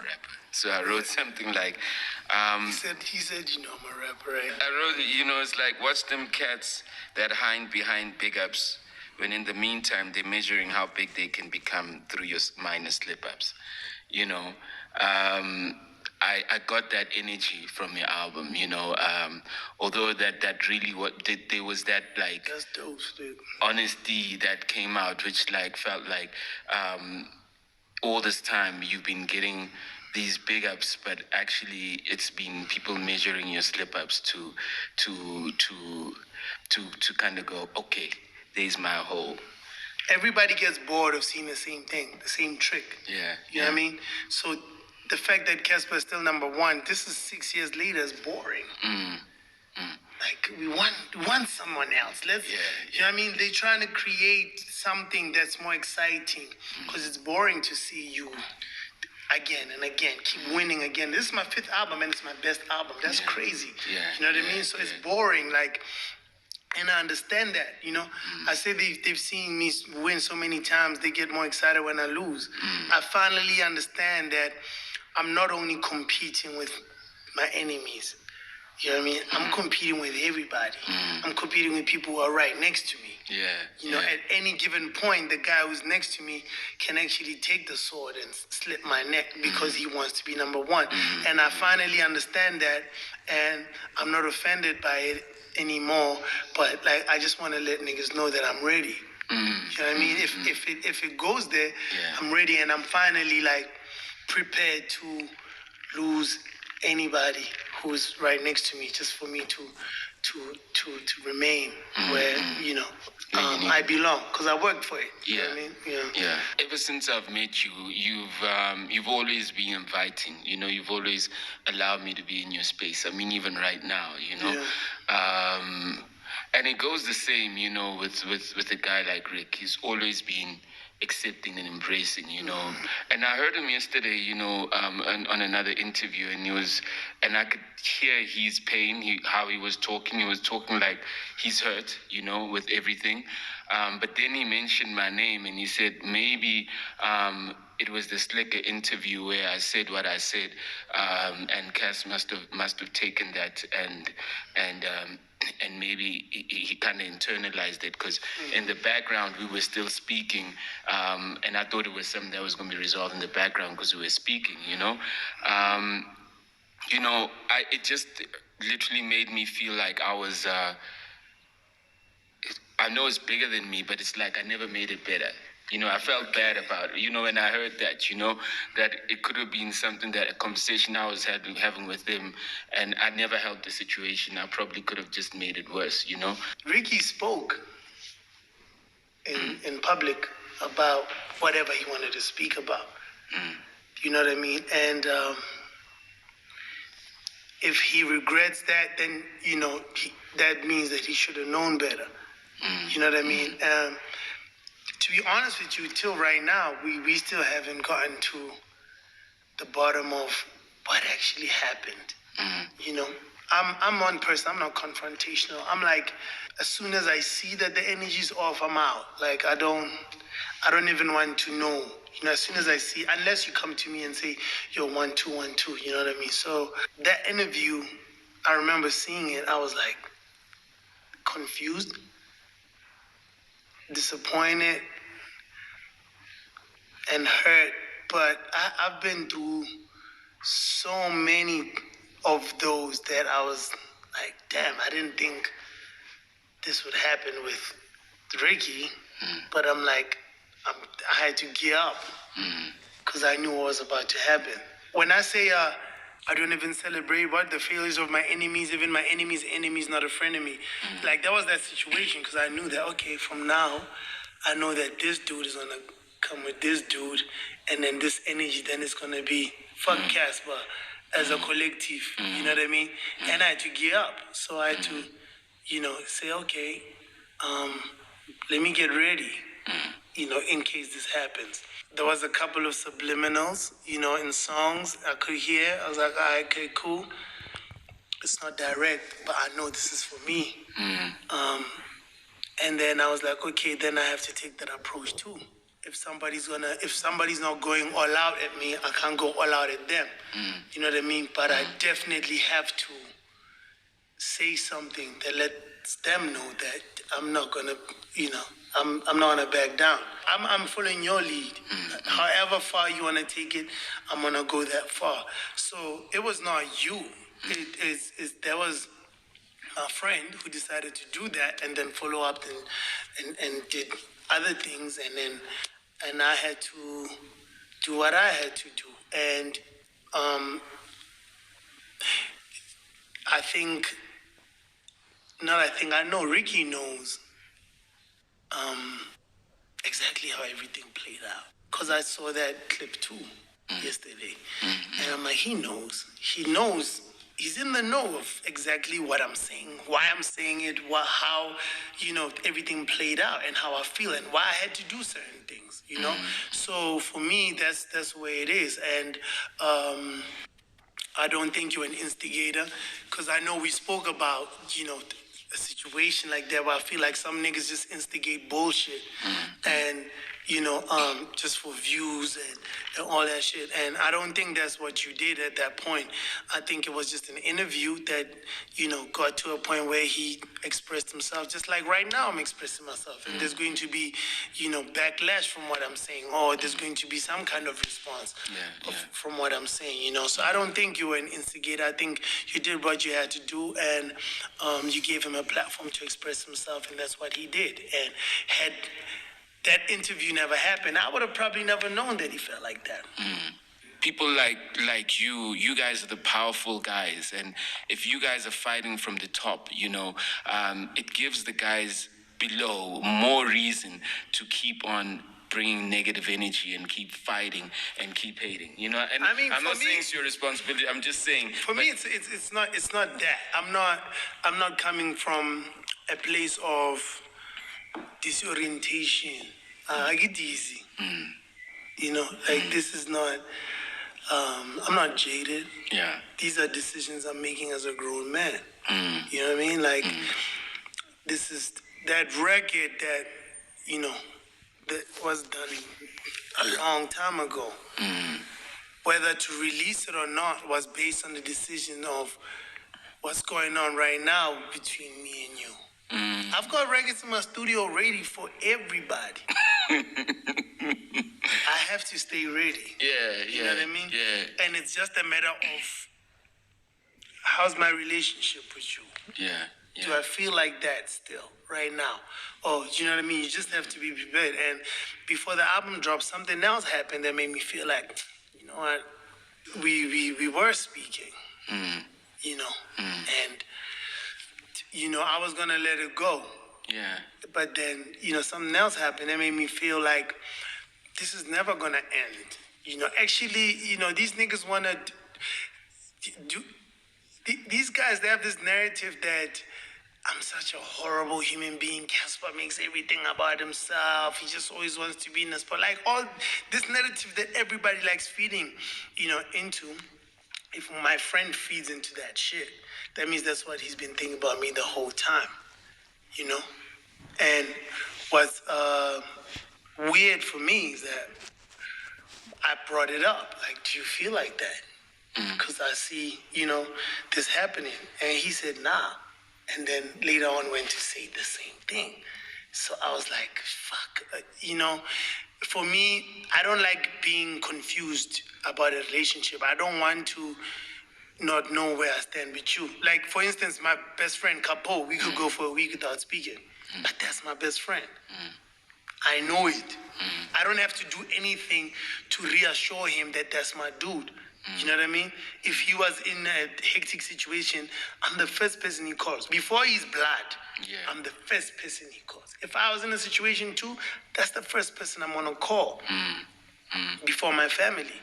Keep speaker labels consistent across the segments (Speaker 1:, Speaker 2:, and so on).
Speaker 1: rapper. So I wrote something like,
Speaker 2: He said, you know, I'm a rapper, right?
Speaker 1: I wrote, it's like, watch them cats that hide behind big ups, when in the meantime they're measuring how big they can become through your minor slip-ups. I got that energy from your album, although that really there was that, like,
Speaker 2: That's dope, dude.
Speaker 1: Honesty that came out, which, like, felt like all this time you've been getting these big ups, but actually it's been people measuring your slip ups to kind of go, okay, there's my hole.
Speaker 2: Everybody gets bored of seeing the same thing, the same trick.
Speaker 1: Yeah.
Speaker 2: You know what I mean? So the fact that cassper is still number one, this is 6 years later, is boring. Like, we want someone else. You know what I mean? They're trying to create something that's more exciting, because it's boring to see you again and again, keep winning again. This is my 5th album and it's my best album. That's crazy. You know what I mean? So it's boring, like, and I understand that, I say they've seen me win so many times, they get more excited when I lose. I finally understand that I'm not only competing with my enemies, you know what I mean? I'm competing with everybody. I'm competing with people who are right next to me. At any given point, the guy who's next to me can actually take the sword and slit my neck because he wants to be number one. And I finally understand that, and I'm not offended by it anymore. But, like, I just want to let niggas know that I'm ready. You know what I mean? If it goes there, I'm ready, and I'm finally, like, prepared to lose anybody who's right next to me, just for me to remain where I belong, because I worked for it. You know what I mean?
Speaker 1: Ever since I've met you, you've always been inviting. You've always allowed me to be in your space. I mean, even right now, and it goes the same, with a guy like Rick. He's always been accepting and embracing, And I heard him yesterday, on another interview, and I could hear his pain, how he was talking. He was talking like he's hurt, with everything. But then he mentioned my name, and he said maybe it was the Slicker interview where I said what I said, and Cass must have taken that and maybe he kind of internalized it, because in the background we were still speaking, and I thought it was something that was going to be resolved in the background because we were speaking, it just literally made me feel like I was, I know it's bigger than me, but it's like I never made it better. I felt bad about it, when I heard that, that it could have been something, that a conversation I was having with him, and I never helped the situation. I probably could have just made it worse,
Speaker 2: Riky spoke in public about whatever he wanted to speak about. You know what I mean? And if he regrets that, then, that means that he should have known better. You know what I mean? To be honest with you, till right now, we still haven't gotten to the bottom of what actually happened. I'm one person. I'm not confrontational. I'm like, as soon as I see that the energy's off, I'm out. Like, I don't even want to know. As soon as I see, unless you come to me and say, yo, 1 2 1 2, you know what I mean? So that interview, I remember seeing it. I was like confused, disappointed, and hurt. But I've been through so many of those that I was like, damn, I didn't think this would happen with Riky. But I'm like, I had to gear up because I knew what was about to happen. When I say I don't even celebrate the failures of my enemies, even my enemy's enemy is not a friend of me. Like, that was that situation, because I knew that, okay, from now, I know that this dude is going to come with this dude, and then this energy, then it's going to be fuck cassper as a collective, you know what I mean? And I had to gear up. So I had to, say, okay, let me get ready, in case this happens. There was a couple of subliminals, in songs I could hear. I was like, all right, okay, cool. It's not direct, but I know this is for me. And then I was like, okay, then I have to take that approach too. if somebody's not going all out at me, I can't go all out at them. You know what I mean? But I definitely have to say something that lets them know that I'm not gonna, I'm not gonna back down. I'm following your lead. However far you wanna take it, I'm gonna go that far. So it was not you. There was a friend who decided to do that and then follow up and did other things, and I had to do what I had to do. And I know Ricky knows exactly how everything played out. Because I saw that clip too yesterday. And I'm like, he knows. He's in the know of exactly what I'm saying, why I'm saying it, how, everything played out and how I feel and why I had to do certain things, So for me, that's the way it is. And I don't think you're an instigator, because I know we spoke about, a situation like that where I feel like some niggas just instigate bullshit and, just for views and all that shit. And I don't think that's what you did at that point. I think it was just an interview that, got to a point where he expressed himself, just like right now I'm expressing myself. And there's going to be, backlash from what I'm saying, or there's going to be some kind of response from what I'm saying, So I don't think you were an instigator. I think you did what you had to do, and you gave him a platform to express himself, and that's what he did. And had that interview never happened, I would have probably never known that he felt like that.
Speaker 1: People like you guys are the powerful guys, and if you guys are fighting from the top, it gives the guys below more reason to keep on bringing negative energy and keep fighting and keep hating, And
Speaker 2: I mean,
Speaker 1: I'm not
Speaker 2: for me,
Speaker 1: saying it's your responsibility. I'm just saying.
Speaker 2: For me, it's not that. I'm not coming from a place of disorientation. I get easy. This is not. I'm not jaded.
Speaker 1: Yeah.
Speaker 2: These are decisions I'm making as a grown man. You know what I mean? This is that record that that was done a long time ago. Whether to release it or not was based on the decision of what's going on right now between me and you. I've got records in my studio ready for everybody. I have to stay ready. You know what I mean?
Speaker 1: Yeah.
Speaker 2: And it's just a matter of how's my relationship with you?
Speaker 1: Yeah.
Speaker 2: Do I feel like that still right now? Oh, you know what I mean? You just have to be prepared. And before the album dropped, something else happened that made me feel like, you know what? We were speaking, and, I was going to let it go.
Speaker 1: Yeah.
Speaker 2: But then, something else happened that made me feel like this is never going to end. Actually, these niggas want to do... These guys, they have this narrative that I'm such a horrible human being. Cassper makes everything about himself. He just always wants to be in the spot. Like all this narrative that everybody likes feeding, into. If my friend feeds into that shit, that means that's what he's been thinking about me the whole time, And what's weird for me is that I brought it up. Like, do you feel like that? Because I see, this happening. And he said, nah. And then later on went to say the same thing. So I was like, fuck. For me, I don't like being confused about a relationship. I don't want to not know where I stand with you. Like, for instance, my best friend, Capo, we could go for a week without speaking. But that's my best friend. I know it. I don't have to do anything to reassure him that that's my dude. You know what I mean? If he was in a hectic situation, I'm the first person he calls. Before he's blood, I'm the first person he calls. If I was in a situation too, that's the first person I'm gonna call before my family.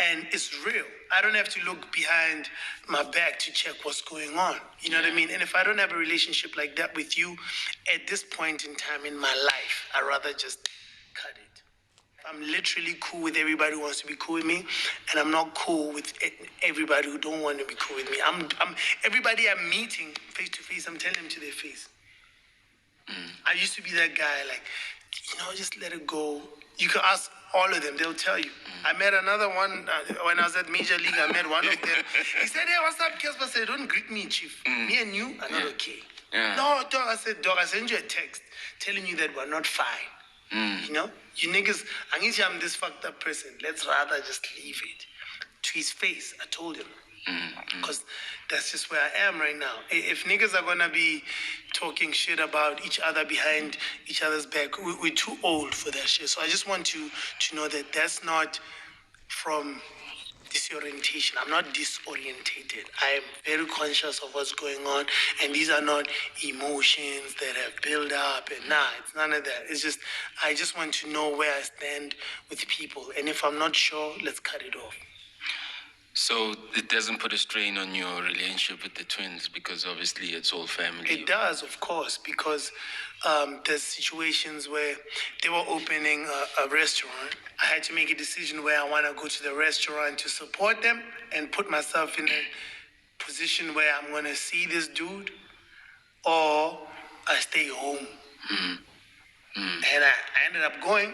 Speaker 2: And it's real. I don't have to look behind my back to check what's going on. You know what I mean? And if I don't have a relationship like that with you at this point in time in my life, I'd rather just cut it. I'm literally cool with everybody who wants to be cool with me, and I'm not cool with everybody who don't want to be cool with me. I'm everybody I'm meeting face to face, I'm telling them to their face. I used to be that guy, like, just let it go. You can ask all of them; they'll tell you. I met another one when I was at Major League. I met one of them. He said, "Hey, what's up, Casper?" I said, "Don't greet me, Chief. Me and you are not okay."
Speaker 1: Yeah.
Speaker 2: No, dog. I said, "Dog, I sent you a text telling you that we're not fine. You know, you niggas. I'm this fucked up person. Let's rather just leave it." To his face, I told him. Because that's just where I am right now. If niggas are gonna be talking shit about each other behind each other's back, we're too old for that shit. So I just want you to know that that's not from disorientation. I'm not disorientated. I am very conscious of what's going on, and these are not emotions that have built up. And it's none of that. It's just I just want to know where I stand with people, and if I'm not sure, let's cut it off.
Speaker 1: So it doesn't put a strain on your relationship with the twins because obviously it's all family.
Speaker 2: It does, of course, because there's situations where they were opening a restaurant. I had to make a decision where I want to go to the restaurant to support them and put myself in a position where I'm going to see this dude, or I stay home. And I ended up going,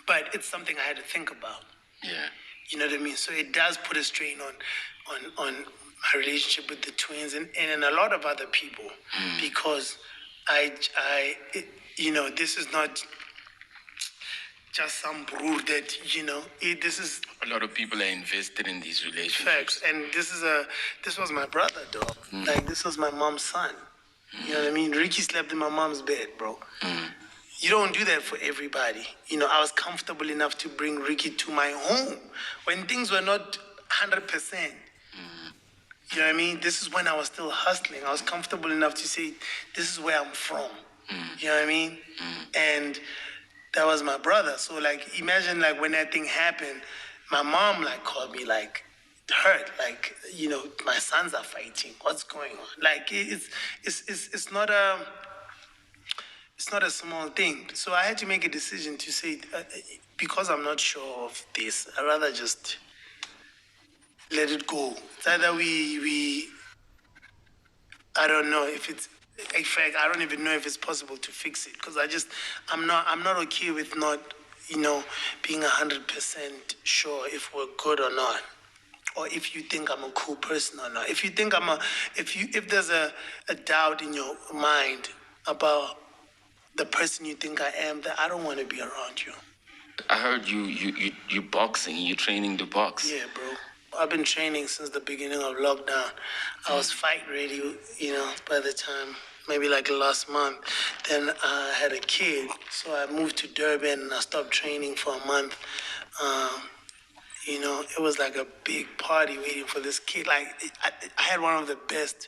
Speaker 2: but it's something I had to think about.
Speaker 1: Yeah.
Speaker 2: You know what I mean? So it does put a strain on my relationship with the twins and a lot of other people, because this is not just some brood that, this is
Speaker 1: a lot of people are invested in these relationships.
Speaker 2: facts. And this was my brother, dog. Like, this was my mom's son. You know what I mean? Ricky slept in my mom's bed, bro. You don't do that for everybody. I was comfortable enough to bring Ricky to my home when things were not 100%. You know what I mean? This is when I was still hustling. I was comfortable enough to say, this is where I'm from. You know what I mean? And that was my brother. So, like, imagine, like, when that thing happened, my mom, like, called me, like, hurt. Like, my sons are fighting. What's going on? Like, it's not a... It's not a small thing. So I had to make a decision to say, because I'm not sure of this, I'd rather just let it go. It's either I don't know if it's, in fact, I don't even know if it's possible to fix it, because I'm not okay with not, being 100% sure if we're good or not, or if you think I'm a cool person or not. If you think if there's a doubt in your mind about the person you think I am, that I don't want to be around you.
Speaker 1: I heard you boxing. You training to box.
Speaker 2: Yeah, bro. I've been training since the beginning of lockdown. I was fight ready, by the time, maybe like last month. Then I had a kid, so I moved to Durban and I stopped training for a month. It was like a big party waiting for this kid. Like, I had one of the best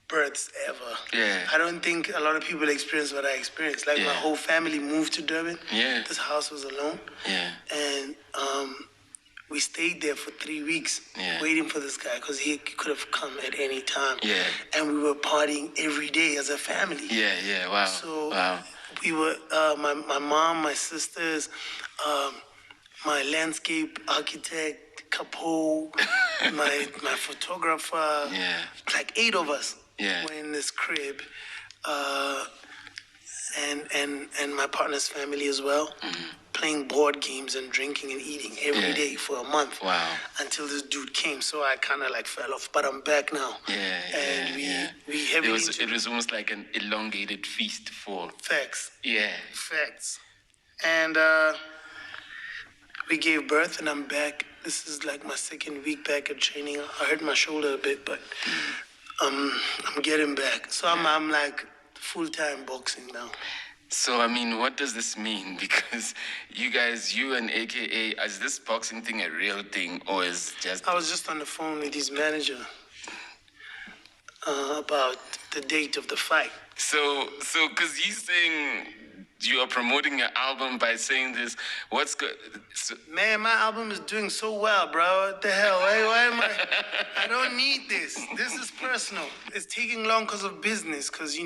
Speaker 2: births ever.
Speaker 1: Yeah.
Speaker 2: I don't think a lot of people experience what I experienced. Like, my whole family moved to Durban.
Speaker 1: Yeah.
Speaker 2: This house was alone.
Speaker 1: Yeah.
Speaker 2: And we stayed there for 3 weeks waiting for this guy, because he could have come at any time.
Speaker 1: Yeah.
Speaker 2: And we were partying every day as a family.
Speaker 1: Yeah. Wow.
Speaker 2: So
Speaker 1: wow.
Speaker 2: we were, my mom, my sisters, my landscape architect, Capo, my photographer, like 8 of us were in this crib, and my partner's family as well, playing board games and drinking and eating every day for a month.
Speaker 1: Wow.
Speaker 2: Until this dude came, so I kind of like fell off, but I'm back now. And we heavily...
Speaker 1: It was almost like an elongated feast for...
Speaker 2: Facts.
Speaker 1: Yeah.
Speaker 2: Facts. And we gave birth, and I'm back. This is like my 2nd week back at training. I hurt my shoulder a bit, but I'm getting back. So I'm like full-time boxing now.
Speaker 1: So, I mean, what does this mean? Because you and AKA, is this boxing thing a real thing, or is just...
Speaker 2: I was just on the phone with his manager about the date of the fight.
Speaker 1: So, because he's saying you are promoting your album by saying this, what's good? So,
Speaker 2: man, my album is doing so well, bro. What the hell? Why am I... I don't need this. This is personal. It's taking long because of business, because,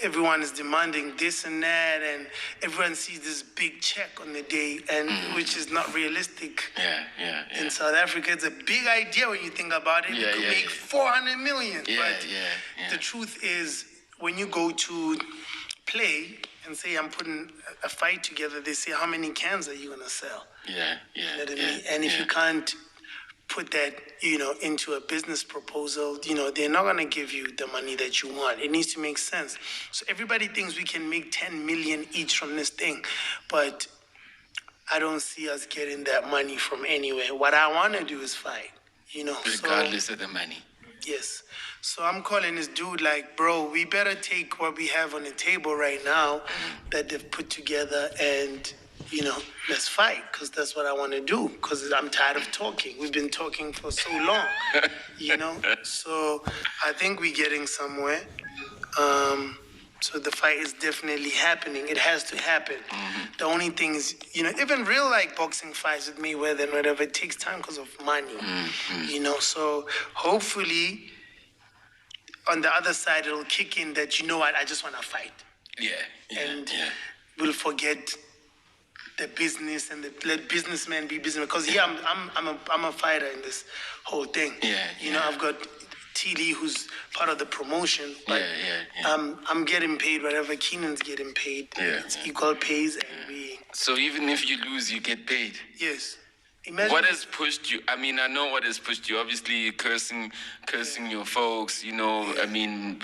Speaker 2: everyone is demanding this and that, and everyone sees this big check on the day, and which is not realistic.
Speaker 1: Yeah.
Speaker 2: In South Africa, it's a big idea when you think about it. You could make 400 million. But the truth is, when you go to play, and say I'm putting a fight together, they say, how many cans are you gonna sell?
Speaker 1: Yeah, yeah.
Speaker 2: You know what I
Speaker 1: yeah,
Speaker 2: mean? And if
Speaker 1: yeah.
Speaker 2: you can't put that, into a business proposal, they're not gonna give you the money that you want. It needs to make sense. So everybody thinks we can make 10 million each from this thing, but I don't see us getting that money from anywhere. What I want to do is fight,
Speaker 1: Regardless of the money.
Speaker 2: Yes. So I'm calling this dude like, bro, we better take what we have on the table right now that they've put together and, let's fight, because that's what I want to do, because I'm tired of talking. We've been talking for so long, So I think we're getting somewhere. So the fight is definitely happening. It has to happen. The only thing is, even real like boxing fights with Mayweather and whatever, it takes time because of money. So hopefully on the other side it'll kick in that, you know what, I just want to fight. And we'll forget the business and let businessmen be businessmen. Because I'm a fighter in this whole thing. I've got T. Lee, who's part of the promotion, but I'm getting paid whatever Keenan's getting paid. It's equal pays, and we.
Speaker 1: So even if you lose, you get paid.
Speaker 2: Yes. Imagine
Speaker 1: what has pushed you? I mean, I know what has pushed you. Obviously, cursing your folks. I mean,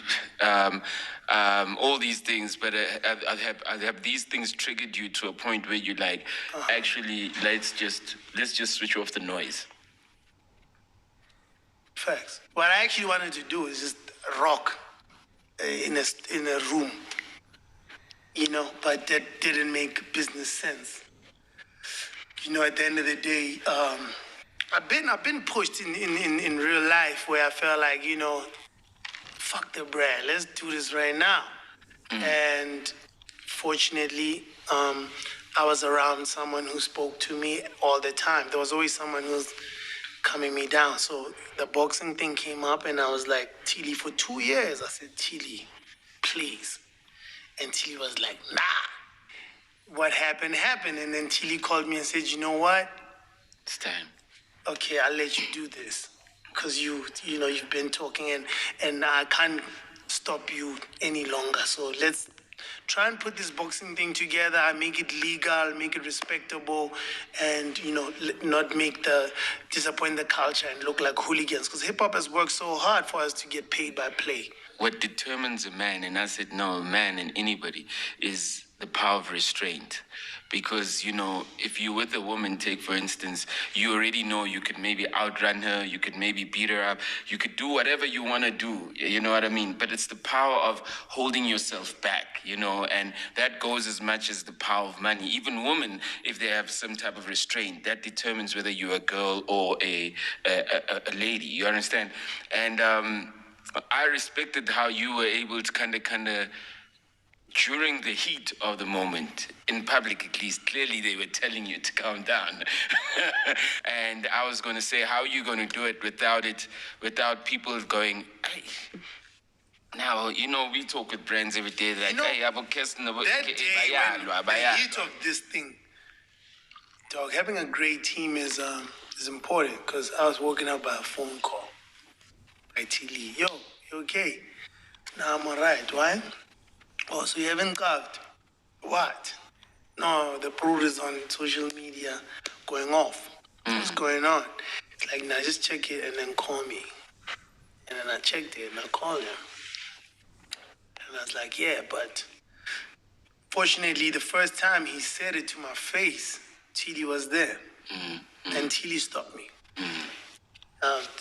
Speaker 1: all these things. But have these things triggered you to a point where you like, actually, let's just switch off the noise?
Speaker 2: Facts. What I actually wanted to do is just rock in a room, but that didn't make business sense. At the end of the day, I've been pushed in real life where I felt like, fuck the brand, let's do this right now. And fortunately, I was around someone who spoke to me all the time. There was always someone who was calming me down. So the boxing thing came up and I was like, Tilly, for 2 years, I said, Tilly, please. And Tilly was like, nah. What happened. And then Tilly called me and said, you know what?
Speaker 1: It's time.
Speaker 2: Okay, I'll let you do this. Because you've been talking and I can't stop you any longer. So let's try and put this boxing thing together. I make it legal, make it respectable, and not disappoint the culture and look like hooligans. Because hip hop has worked so hard for us to get paid by play.
Speaker 1: What determines a man, and I said no, a man and anybody, is the power of restraint. Because, if you're with a woman, take for instance, you already know you could maybe outrun her, you could maybe beat her up, you could do whatever you want to do, you know what I mean? But it's the power of holding yourself back, and that goes as much as the power of money. Even women, if they have some type of restraint, that determines whether you're a girl or a lady, you understand? And I respected how you were able to kind of, during the heat of the moment, in public at least, clearly they were telling you to calm down. And I was going to say, how are you going to do it without people going, hey. Now, we talk with brands every day, like, hey, I'm
Speaker 2: that day when the heat of this thing, dog, having a great team is important, because I was woken up by a phone call by T. Lee. Yo, you okay? Nah, I'm all right. Why? Oh, so you haven't carved? What? No, the brood is on social media going off. What's going on? It's like, nah, just check it and then call me. And then I checked it and I called him. And I was like, yeah, but fortunately, the first time he said it to my face, Tilly was there. And Tilly stopped me.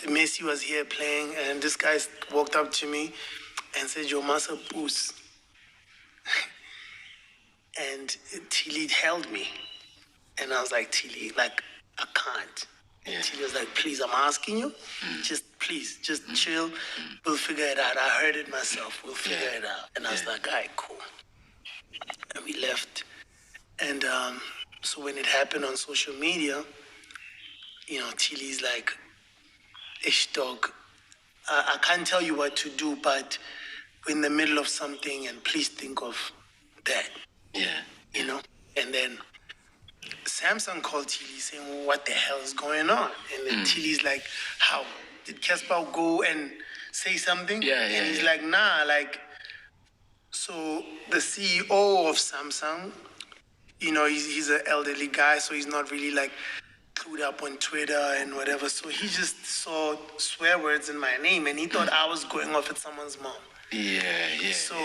Speaker 2: Messi was here playing, and this guy walked up to me and said, "Your massa boost." And Tilly held me. And I was like, Tilly, like, I can't. And Tilly was like, please, I'm asking you. Just chill. We'll figure it out. I heard it myself. We'll figure it out. And I was like, all right, cool. And we left. And so when it happened on social media, Tilly's like, ish dog, I can't tell you what to do, but we're in the middle of something and please think of that. And then Samsung called Tilly saying, well, what the hell is going on? And then Tilly's like, how? Did Cassper go and say something? And he's like, nah, like, So the CEO of Samsung, he's an elderly guy, so he's not really like clued up on Twitter and whatever. So he just saw swear words in my name and he thought I was going off at someone's mom.
Speaker 1: Yeah.
Speaker 2: So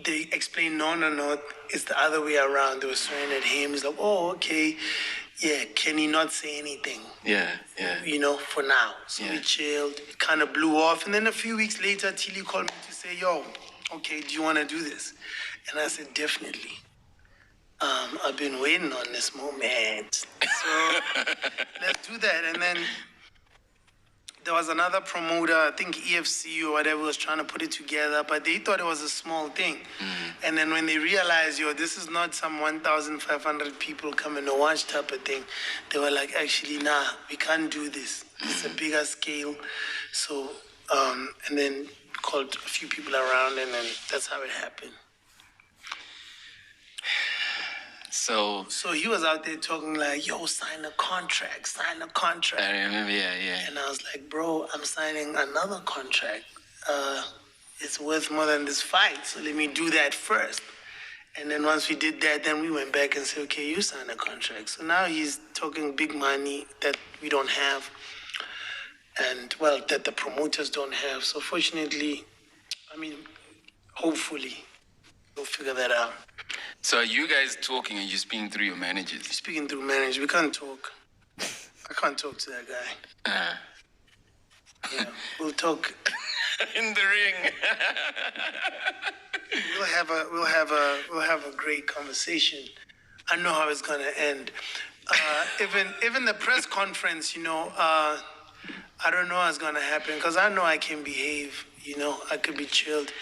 Speaker 2: they explained, no, it's the other way around. They were swearing at him. He's like, oh, okay. Yeah, can he not say anything?
Speaker 1: Yeah.
Speaker 2: For now. So we chilled. It kind of blew off. And then a few weeks later, Tilly called me to say, yo, okay, do you want to do this? And I said, definitely. I've been waiting on this moment. So let's do that. And then there was another promoter, I think EFC or whatever, was trying to put it together, but they thought it was a small thing. And then when they realized, this is not some 1,500 people coming to watch type of thing, they were like, actually, nah, we can't do this. It's a bigger scale. So, and then called a few people around, and then that's how it happened.
Speaker 1: So
Speaker 2: he was out there talking like, yo, sign a contract.
Speaker 1: I remember, yeah.
Speaker 2: And I was like, bro, I'm signing another contract. It's worth more than this fight, so let me do that first. And then once we did that, then we went back and said, okay, you sign a contract. So now he's talking big money that we don't have, and, well, that the promoters don't have. So fortunately, hopefully, we'll figure that out.
Speaker 1: So are you guys talking and you're speaking through your managers?
Speaker 2: Speaking through managers. We can't talk. I can't talk to that guy. Yeah, we'll talk
Speaker 1: in the ring.
Speaker 2: We'll have a great conversation. I know how it's gonna end. Even the press conference, I don't know how it's gonna happen because I know I can behave. I could be chilled.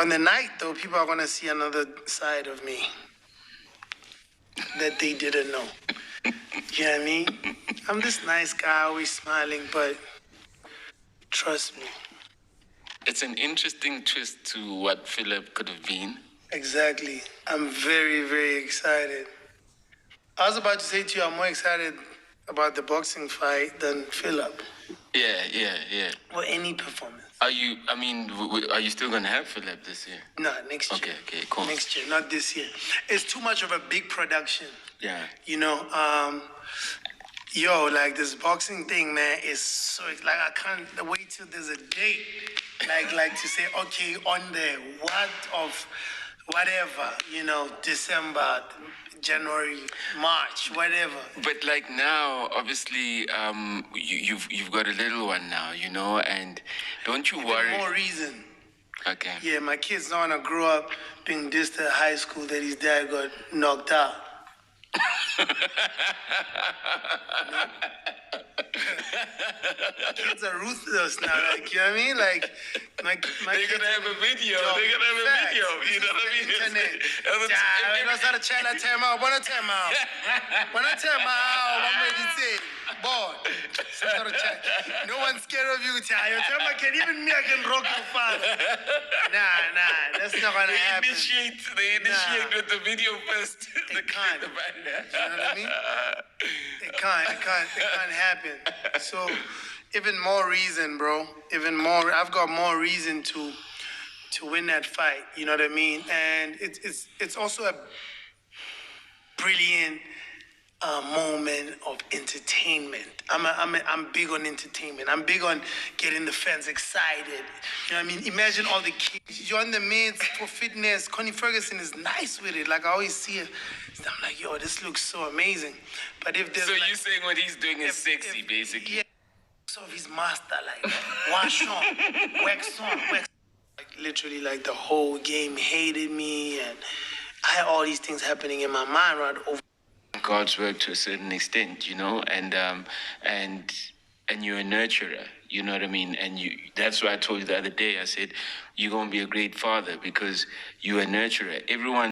Speaker 2: On the night, though, people are going to see another side of me that they didn't know. You know what I mean? I'm this nice guy, always smiling, but trust me.
Speaker 1: It's an interesting twist to what Philip could have been.
Speaker 2: Exactly. I'm very, very excited. I was about to say to you, I'm more excited about the boxing fight than Philip.
Speaker 1: Yeah.
Speaker 2: Or any performance.
Speaker 1: Are you still going to have Philip this year?
Speaker 2: No, next year.
Speaker 1: Okay, cool.
Speaker 2: Next year, not this year. It's too much of a big production.
Speaker 1: Yeah.
Speaker 2: Like this boxing thing, man, is so, like, I can't wait till there's a date. Like to say, okay, on the whatever, December, January, March, whatever.
Speaker 1: But like now, obviously, you've got a little one now, and don't you worry?
Speaker 2: More reason.
Speaker 1: Okay.
Speaker 2: Yeah, my kid's not gonna grow up being dissed at high school that his dad got knocked out. Kids are ruthless now, you know what I mean? Like, my
Speaker 1: they're gonna have a video. They're gonna have a video. You know what I mean?
Speaker 2: Internet. No one's scared of you. Even me, I can rock your father. Nah, that's not gonna happen.
Speaker 1: They initiate with the video first.
Speaker 2: They can't. You know what I mean? It can't happen. So, even more reason, bro. I've got more reason to win that fight. You know what I mean? And it's also a brilliant moment of entertainment. I'm big on entertainment. I'm big on getting the fans excited. You know what I mean? Imagine all the kids. You're on the mids for fitness. Connie Ferguson is nice with it. Like, I always see her. I'm like, yo, this looks so amazing. But if there's,
Speaker 1: so you're saying what he's doing is sexy, basically?
Speaker 2: Yeah. So his master, like, wash on, wax on, wax. Like, literally, like, the whole game hated me, and I had all these things happening in my mind right over.
Speaker 1: God's work to a certain extent, and you're a nurturer, you know what I mean? And that's why I told you the other day, I said, you're going to be a great father because you're a nurturer. Everyone